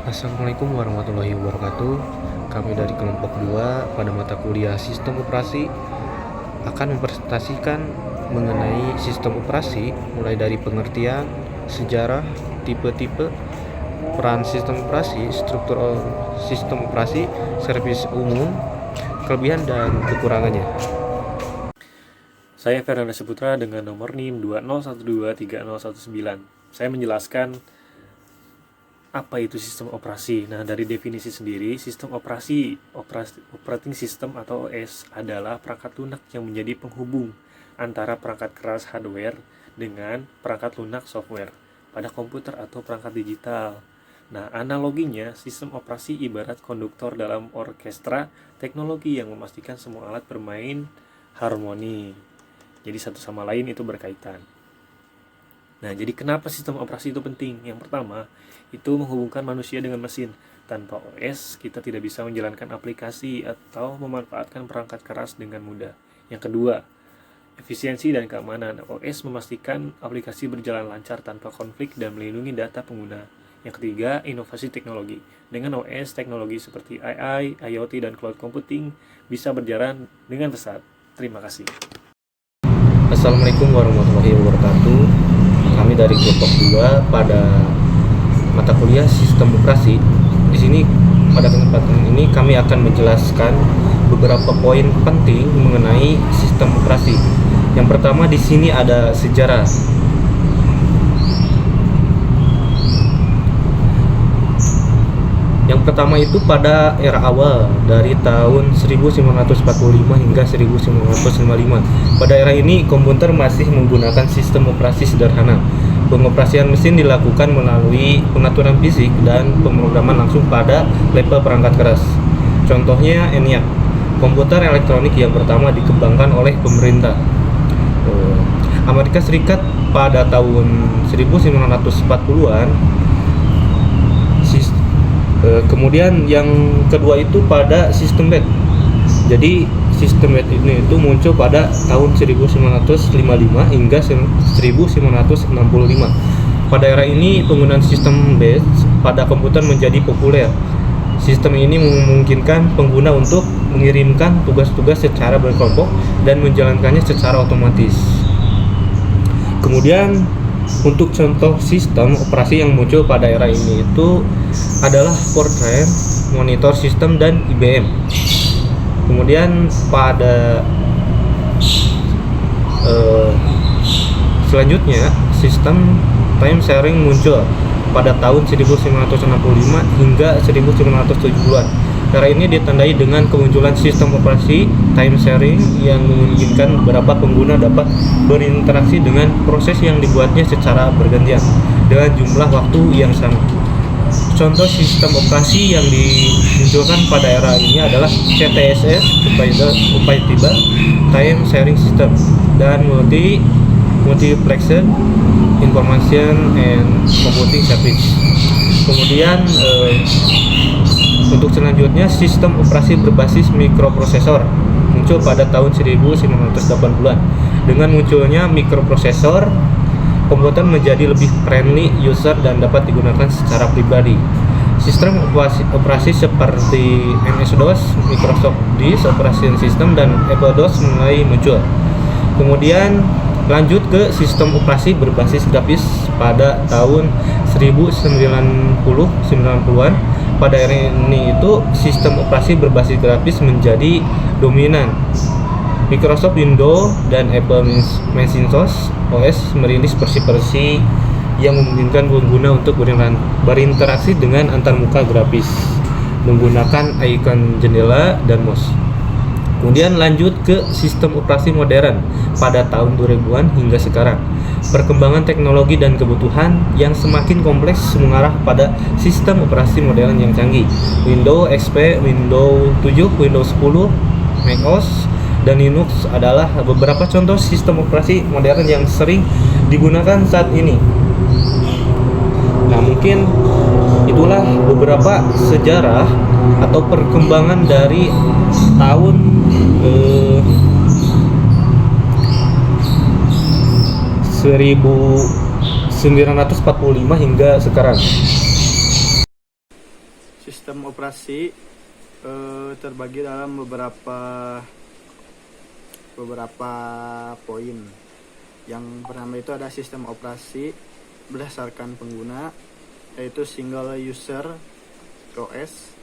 Assalamualaikum warahmatullahi wabarakatuh. Kami dari kelompok 2 pada mata kuliah Sistem Operasi akan mempresentasikan mengenai sistem operasi mulai dari pengertian, sejarah, tipe-tipe, peran sistem operasi, struktur sistem operasi, servis umum, kelebihan dan kekurangannya. Saya Fernanda Saputra dengan nomor NIM 201230119. Saya menjelaskan apa itu sistem operasi. Nah, dari definisi sendiri, sistem operating system atau OS adalah perangkat lunak yang menjadi penghubung antara perangkat keras hardware dengan perangkat lunak software pada komputer atau perangkat digital. Nah, analoginya, sistem operasi ibarat konduktor dalam orkestra teknologi yang memastikan semua alat bermain harmoni. Jadi satu sama lain itu berkaitan. Nah, jadi kenapa sistem operasi itu penting? Yang pertama, itu menghubungkan manusia dengan mesin. Tanpa OS, kita tidak bisa menjalankan aplikasi atau memanfaatkan perangkat keras dengan mudah. Yang kedua, efisiensi dan keamanan. OS memastikan aplikasi berjalan lancar tanpa konflik dan melindungi data pengguna. Yang ketiga, inovasi teknologi. Dengan OS, teknologi seperti AI, IoT, dan cloud computing bisa berjalan dengan pesat. Terima kasih. Assalamualaikum warahmatullahi wabarakatuh. Kami dari kelompok 2 pada mata kuliah Sistem Operasi. Di sini pada kesempatan ini kami akan menjelaskan beberapa poin penting mengenai sistem operasi. Yang pertama di sini ada sejarah. Yang pertama itu pada era awal dari tahun 1945 hingga 1955. Pada era ini komputer masih menggunakan sistem operasi sederhana. Pengoperasian mesin dilakukan melalui pengaturan fisik dan pemrograman langsung pada level perangkat keras. Contohnya ENIAC, komputer elektronik yang pertama dikembangkan oleh pemerintah Amerika Serikat pada tahun 1940-an. Kemudian yang kedua itu pada sistem BET. Jadi sistem BET ini itu muncul pada tahun 1955 hingga 1965. Pada era ini penggunaan sistem BET pada komputer menjadi populer. Sistem ini memungkinkan pengguna untuk mengirimkan tugas-tugas secara berkelompok dan menjalankannya secara otomatis. Kemudian untuk contoh sistem operasi yang muncul pada era ini itu adalah Fortran, Monitor System, dan IBM. Kemudian pada selanjutnya sistem time sharing muncul pada tahun 1965 hingga 1970-an. Era ini ditandai dengan kemunculan sistem operasi time sharing yang memungkinkan beberapa pengguna dapat berinteraksi dengan proses yang dibuatnya secara bergantian dengan jumlah waktu yang sama. Contoh sistem operasi yang dimunculkan pada era ini adalah CTSS, Compatible Time Sharing System, dan Multiplexed Information and Computing Service. Kemudian untuk selanjutnya sistem operasi berbasis mikroprosesor muncul pada tahun 1980-an. Dengan munculnya mikroprosesor, komputer menjadi lebih friendly user dan dapat digunakan secara pribadi. Sistem operasi seperti MS-DOS, Microsoft Disk Operation System, dan Apple-DOS mulai muncul. Kemudian lanjut ke sistem operasi berbasis grafis pada tahun 1990-90-an. Pada era ini itu sistem operasi berbasis grafis menjadi dominan. Microsoft Windows dan Apple Macintosh OS merilis versi-versi yang memungkinkan pengguna untuk berinteraksi dengan antarmuka grafis menggunakan icon jendela dan mouse. Kemudian lanjut ke sistem operasi modern pada tahun 2000-an hingga sekarang. Perkembangan teknologi dan kebutuhan yang semakin kompleks mengarah pada sistem operasi modern yang canggih. Windows XP, Windows 7, Windows 10, macOS, dan Linux adalah beberapa contoh sistem operasi modern yang sering digunakan saat ini. Nah, mungkin itulah beberapa sejarah atau perkembangan dari tahun 1945 hingga sekarang. sistem operasi terbagi dalam beberapa poin. Yang pertama itu ada sistem operasi berdasarkan pengguna, yaitu single user OS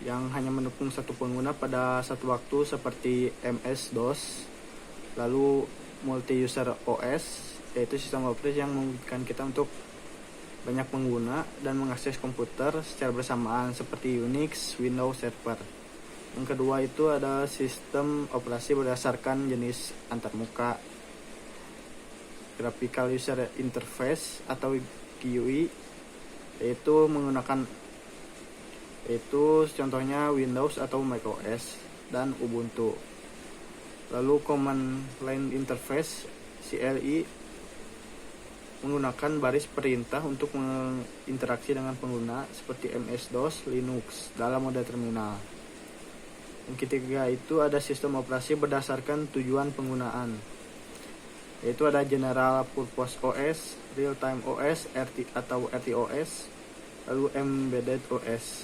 yang hanya mendukung satu pengguna pada satu waktu seperti MS-DOS. Lalu multi user OS, yaitu sistem operasi yang memungkinkan kita untuk banyak pengguna dan mengakses komputer secara bersamaan seperti Unix, Windows Server. Yang kedua itu ada sistem operasi berdasarkan jenis antarmuka, Graphical User Interface atau GUI, yaitu contohnya Windows atau macOS dan Ubuntu. Lalu Command Line Interface CLI menggunakan baris perintah untuk berinteraksi dengan pengguna seperti MS-DOS, Linux dalam mode terminal. Yang ketiga itu ada sistem operasi berdasarkan tujuan penggunaan, yaitu ada General Purpose OS, Real Time OS atau RTOS, lalu Embedded OS.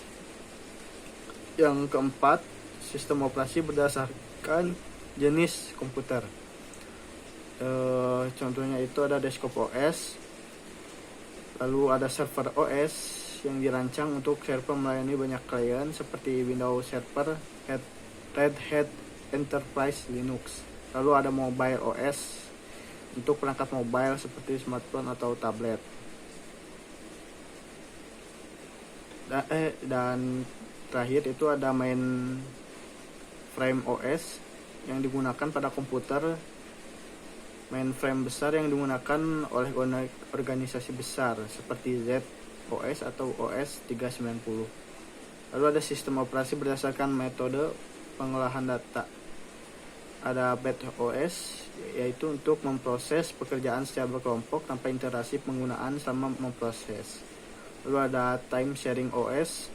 Yang keempat, sistem operasi berdasarkan jenis komputer. Contohnya itu ada Desktop OS, lalu ada Server OS yang dirancang untuk server melayani banyak klien seperti Windows Server, Red Hat Enterprise Linux. Lalu ada Mobile OS untuk perangkat mobile seperti smartphone atau tablet. Dan terakhir itu ada Mainframe OS yang digunakan pada komputer. Mainframe besar yang digunakan oleh organisasi besar seperti ZOS atau OS 390. Lalu ada sistem operasi berdasarkan metode pengolahan data. Ada Batch OS, yaitu untuk memproses pekerjaan secara berkelompok tanpa interaksi penggunaan selama memproses. Lalu ada Time Sharing OS,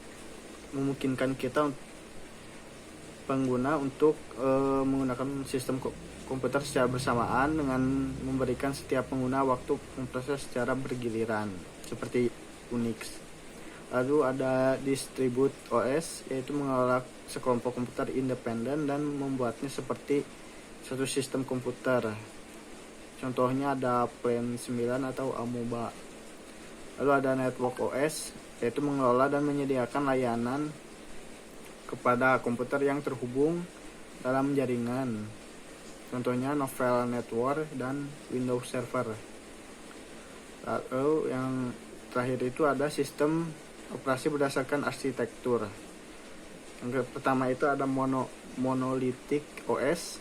memungkinkan kita pengguna untuk menggunakan sistem komputer secara bersamaan dengan memberikan setiap pengguna waktu memproses secara bergiliran seperti Unix. Lalu ada Distribute OS, yaitu mengelola sekelompok komputer independen dan membuatnya seperti satu sistem komputer. Contohnya ada Plan 9 atau Amoeba. Lalu ada Network OS, yaitu mengelola dan menyediakan layanan kepada komputer yang terhubung dalam jaringan. Contohnya Novell Network dan Windows Server. Lalu yang terakhir itu ada sistem operasi berdasarkan arsitektur. Yang pertama itu ada Monolithic OS,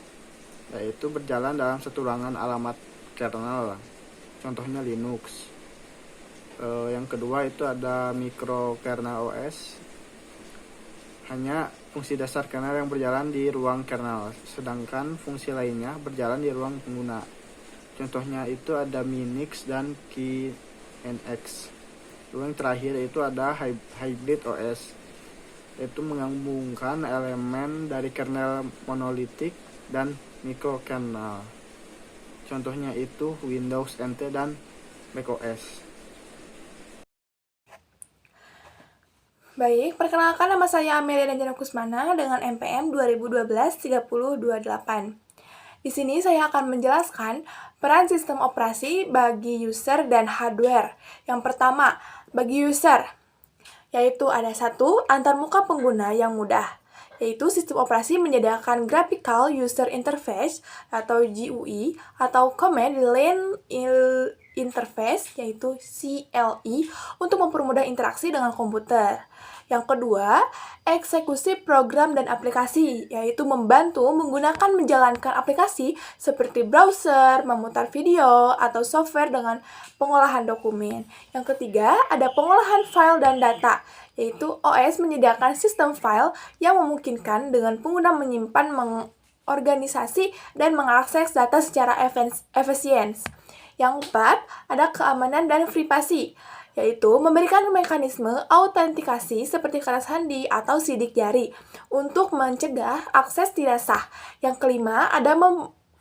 yaitu berjalan dalam satu ruangan alamat kernel. Contohnya Linux. Yang kedua itu ada Microkernel OS, hanya fungsi dasar kernel yang berjalan di ruang kernel, sedangkan fungsi lainnya berjalan di ruang pengguna. Contohnya itu ada Minix dan KNX. Lalu yang terakhir itu ada Hybrid OS, yaitu menggabungkan elemen dari kernel monolitik dan mikrokernel. Contohnya itu Windows NT dan macOS. Baik, perkenalkan nama saya Amelia Danjana Kusmana dengan NPM 2012-3028. Di sini saya akan menjelaskan peran sistem operasi bagi user dan hardware. Yang pertama, bagi user, yaitu ada satu, antarmuka pengguna yang mudah, yaitu sistem operasi menyediakan Graphical User Interface atau GUI atau Command Line Interface, yaitu CLI, untuk mempermudah interaksi dengan komputer. Yang kedua, eksekusi program dan aplikasi, yaitu membantu menggunakan menjalankan aplikasi seperti browser, memutar video, atau software dengan pengolahan dokumen. Yang ketiga, ada pengolahan file dan data, yaitu OS menyediakan sistem file yang memungkinkan dengan pengguna menyimpan, mengorganisasi, dan mengakses data secara efisien. Yang keempat, ada keamanan dan privasi, yaitu memberikan mekanisme autentikasi seperti kata sandi atau sidik jari untuk mencegah akses tidak sah. Yang kelima, ada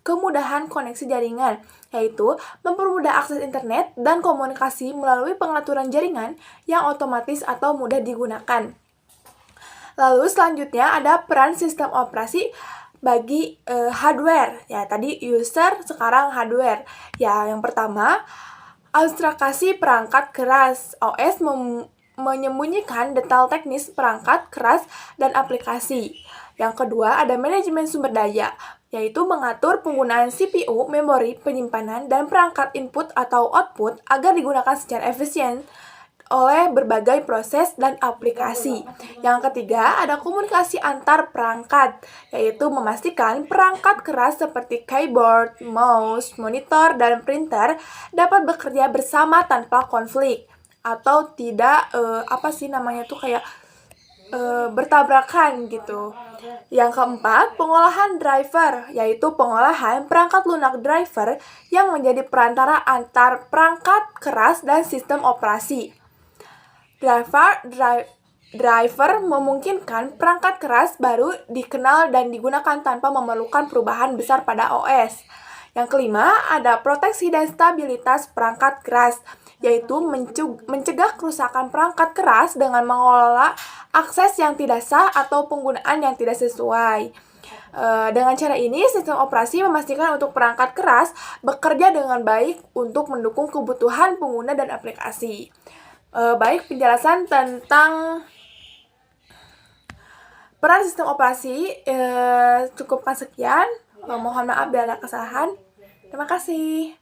kemudahan koneksi jaringan, yaitu mempermudah akses internet dan komunikasi melalui pengaturan jaringan yang otomatis atau mudah digunakan. Lalu selanjutnya ada peran sistem operasi bagi hardware. Ya, tadi user, sekarang hardware. Ya, yang pertama, abstrakasi perangkat keras. OS menyembunyikan detail teknis perangkat keras dan aplikasi. Yang kedua, ada manajemen sumber daya, yaitu mengatur penggunaan CPU, memori, penyimpanan, dan perangkat input atau output agar digunakan secara efisien oleh berbagai proses dan aplikasi. Yang ketiga, ada komunikasi antar perangkat, yaitu memastikan perangkat keras seperti keyboard, mouse, monitor, dan printer dapat bekerja bersama tanpa konflik atau tidak bertabrakan gitu. Yang keempat, pengolahan driver, yaitu pengolahan perangkat lunak driver yang menjadi perantara antar perangkat keras dan sistem operasi. Driver memungkinkan perangkat keras baru dikenal dan digunakan tanpa memerlukan perubahan besar pada OS. Yang kelima, ada proteksi dan stabilitas perangkat keras, yaitu mencegah kerusakan perangkat keras dengan mengelola akses yang tidak sah atau penggunaan yang tidak sesuai. Dengan cara ini, sistem operasi memastikan untuk perangkat keras bekerja dengan baik untuk mendukung kebutuhan pengguna dan aplikasi. Baik, penjelasan tentang peran sistem operasi cukupkan sekian. Mohon maaf bila ada kesalahan. Terima kasih.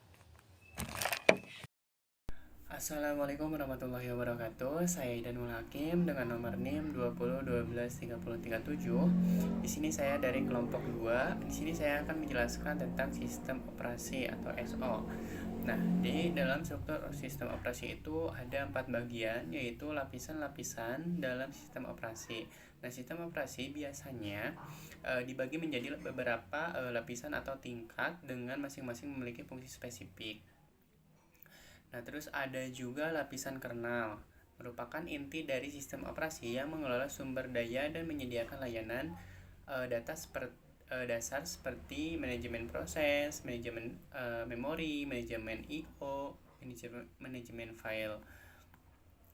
Assalamualaikum warahmatullahi wabarakatuh. Saya Idanul Hakim dengan nomor NIM 20123037. Di sini saya dari kelompok 2. Di sini saya akan menjelaskan tentang sistem operasi atau SO. Nah, di dalam struktur sistem operasi itu ada 4 bagian, yaitu lapisan-lapisan dalam sistem operasi. Nah, sistem operasi biasanya dibagi menjadi beberapa lapisan atau tingkat dengan masing-masing memiliki fungsi spesifik. Nah, terus ada juga lapisan kernel, merupakan inti dari sistem operasi yang mengelola sumber daya dan menyediakan layanan data dasar seperti manajemen proses, manajemen memori, manajemen I/O, manajemen file.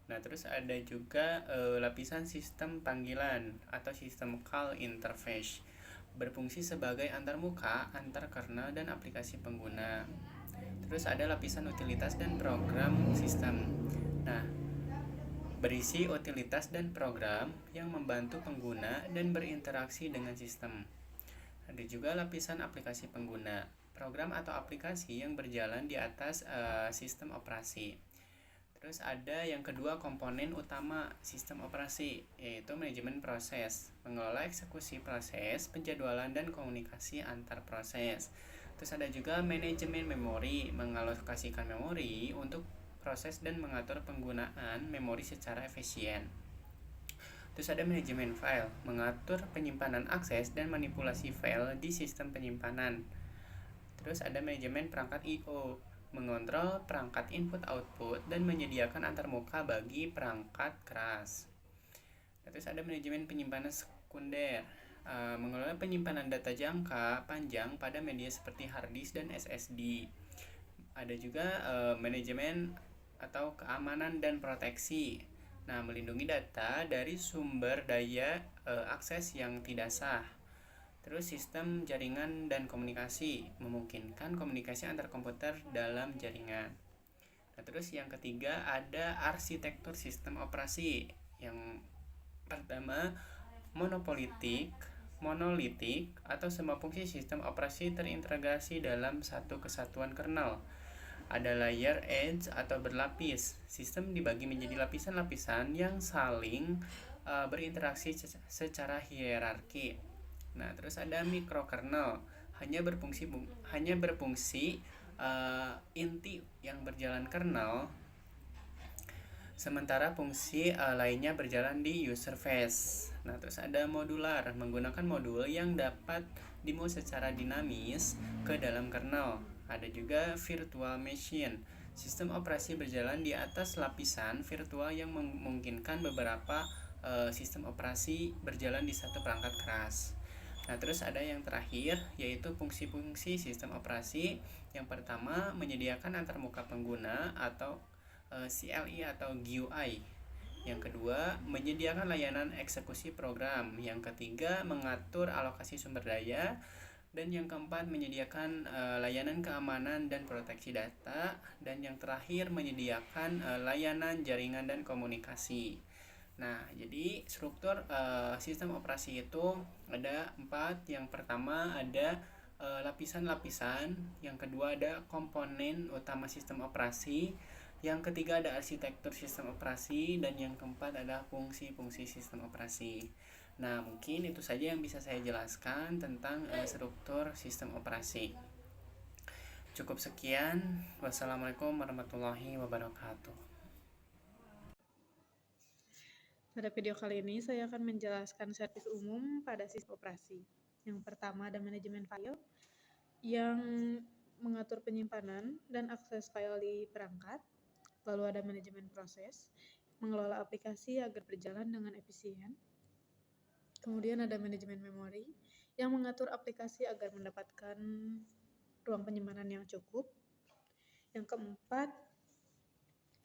Nah, terus ada juga lapisan sistem panggilan atau sistem call interface, berfungsi sebagai antarmuka antar kernel dan aplikasi pengguna. Terus ada lapisan utilitas dan program sistem. Nah, berisi utilitas dan program yang membantu pengguna dan berinteraksi dengan sistem. Ada juga lapisan aplikasi pengguna, program atau aplikasi yang berjalan di atas sistem operasi. Terus ada yang kedua, komponen utama sistem operasi, yaitu manajemen proses, mengelola eksekusi proses, penjadwalan dan komunikasi antar proses. Terus ada juga manajemen memori, mengalokasikan memori untuk proses dan mengatur penggunaan memori secara efisien. Terus ada manajemen file, mengatur penyimpanan akses dan manipulasi file di sistem penyimpanan. Terus ada manajemen perangkat I/O, mengontrol perangkat input-output dan menyediakan antarmuka bagi perangkat keras. Terus ada manajemen penyimpanan sekunder, mengelola penyimpanan data jangka panjang pada media seperti hard disk dan SSD. Ada juga manajemen atau keamanan dan proteksi. Nah, melindungi data dari sumber daya akses yang tidak sah. Terus sistem jaringan dan komunikasi, memungkinkan komunikasi antar komputer dalam jaringan. Nah, terus yang ketiga ada arsitektur sistem operasi. Yang pertama, monolitik atau semua fungsi sistem operasi terintegrasi dalam satu kesatuan kernel. Ada layer edge atau berlapis. Sistem dibagi menjadi lapisan-lapisan yang saling berinteraksi secara hierarki. Nah, terus ada mikrokernel, hanya berfungsi inti yang berjalan kernel, sementara fungsi lainnya berjalan di user face. Nah, terus ada modular, menggunakan modul yang dapat dimove secara dinamis ke dalam kernel. Ada juga virtual machine, sistem operasi berjalan di atas lapisan virtual yang memungkinkan beberapa sistem operasi berjalan di satu perangkat keras. Nah, terus ada yang terakhir yaitu fungsi-fungsi sistem operasi. Yang pertama, menyediakan antarmuka pengguna atau CLI atau GUI. Yang kedua, menyediakan layanan eksekusi program. Yang ketiga, mengatur alokasi sumber daya. Dan yang keempat, menyediakan layanan keamanan dan proteksi data. Dan yang terakhir, menyediakan layanan jaringan dan komunikasi. Nah, jadi struktur sistem operasi itu ada 4. Yang pertama ada lapisan-lapisan. Yang kedua ada komponen utama sistem operasi. Yang ketiga ada arsitektur sistem operasi. Dan yang keempat ada fungsi-fungsi sistem operasi. Nah, mungkin itu saja yang bisa saya jelaskan tentang struktur sistem operasi. Cukup sekian. Wassalamualaikum warahmatullahi wabarakatuh. Pada video kali ini saya akan menjelaskan servis umum pada sistem operasi. Yang pertama ada manajemen file yang mengatur penyimpanan dan akses file di perangkat. Lalu ada manajemen proses, mengelola aplikasi agar berjalan dengan efisien. Kemudian ada manajemen memori yang mengatur aplikasi agar mendapatkan ruang penyimpanan yang cukup. Yang keempat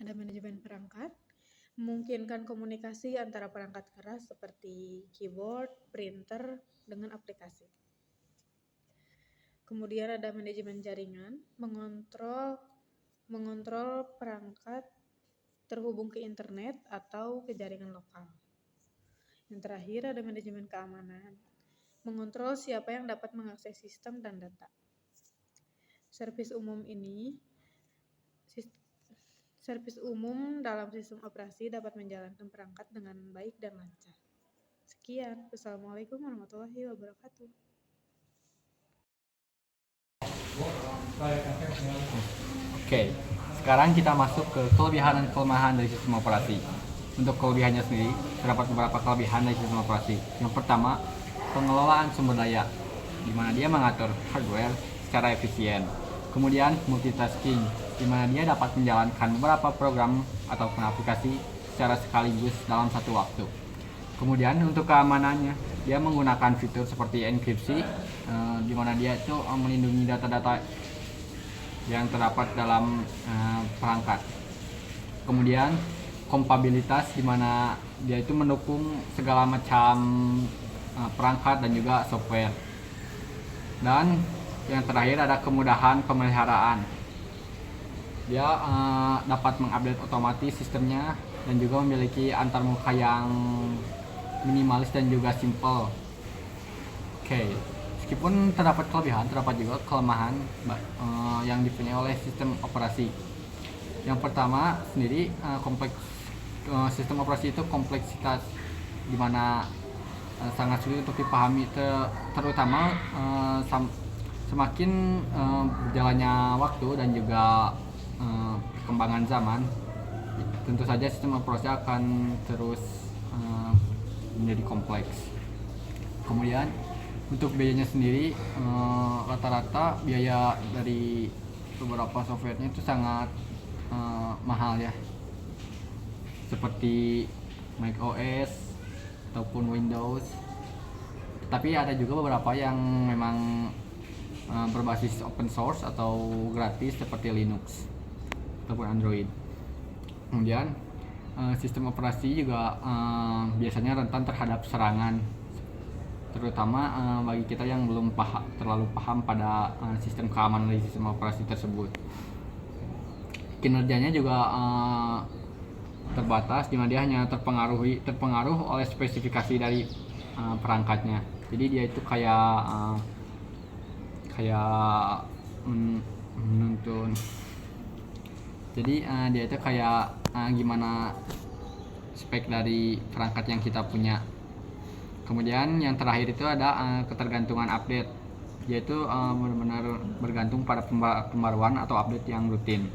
ada manajemen perangkat, memungkinkan komunikasi antara perangkat keras seperti keyboard, printer, dengan aplikasi. Kemudian ada manajemen jaringan, mengontrol perangkat terhubung ke internet atau ke jaringan lokal. Yang terakhir ada manajemen keamanan, mengontrol siapa yang dapat mengakses sistem dan data. Servis umum dalam sistem operasi dapat menjalankan perangkat dengan baik dan lancar. Sekian, wassalamualaikum warahmatullahi wabarakatuh. Oke, sekarang kita masuk ke kelebihan dan kelemahan dari sistem operasi. Untuk kelebihannya sendiri, terdapat beberapa kelebihan dari sistem operasi. Yang pertama, pengelolaan sumber daya, di mana dia mengatur hardware secara efisien. Kemudian multitasking, di mana dia dapat menjalankan beberapa program ataupun aplikasi secara sekaligus dalam satu waktu. Kemudian untuk keamanannya, dia menggunakan fitur seperti enkripsi, di mana dia itu melindungi data-data yang terdapat dalam perangkat. Kemudian kompatibilitas, di mana dia itu mendukung segala macam perangkat dan juga software. Dan yang terakhir ada kemudahan pemeliharaan. Dia dapat mengupdate otomatis sistemnya dan juga memiliki antarmuka yang minimalis dan juga simple. Oke, meskipun terdapat kelebihan, terdapat juga kelemahan yang dipunyai oleh sistem operasi. Yang pertama sendiri, sistem operasi itu kompleksitas, di mana sangat sulit untuk dipahami, terutama semakin berjalannya waktu dan juga perkembangan zaman. Tentu saja sistem operasi akan terus menjadi kompleks. Kemudian untuk biayanya sendiri, rata-rata biaya dari beberapa softwarenya itu sangat mahal ya, seperti macOS ataupun Windows. Tapi ada juga beberapa yang memang berbasis open source atau gratis seperti Linux ataupun Android. Kemudian sistem operasi juga biasanya rentan terhadap serangan, terutama bagi kita yang belum terlalu paham pada sistem keamanan dari sistem operasi tersebut. Kinerjanya juga terbatas, di mana dia hanya terpengaruh oleh spesifikasi dari perangkatnya. Jadi dia itu kayak menuntun. Jadi dia itu kayak gimana spek dari perangkat yang kita punya. Kemudian yang terakhir itu ada ketergantungan update, yaitu benar-benar bergantung pada pembaruan atau update yang rutin.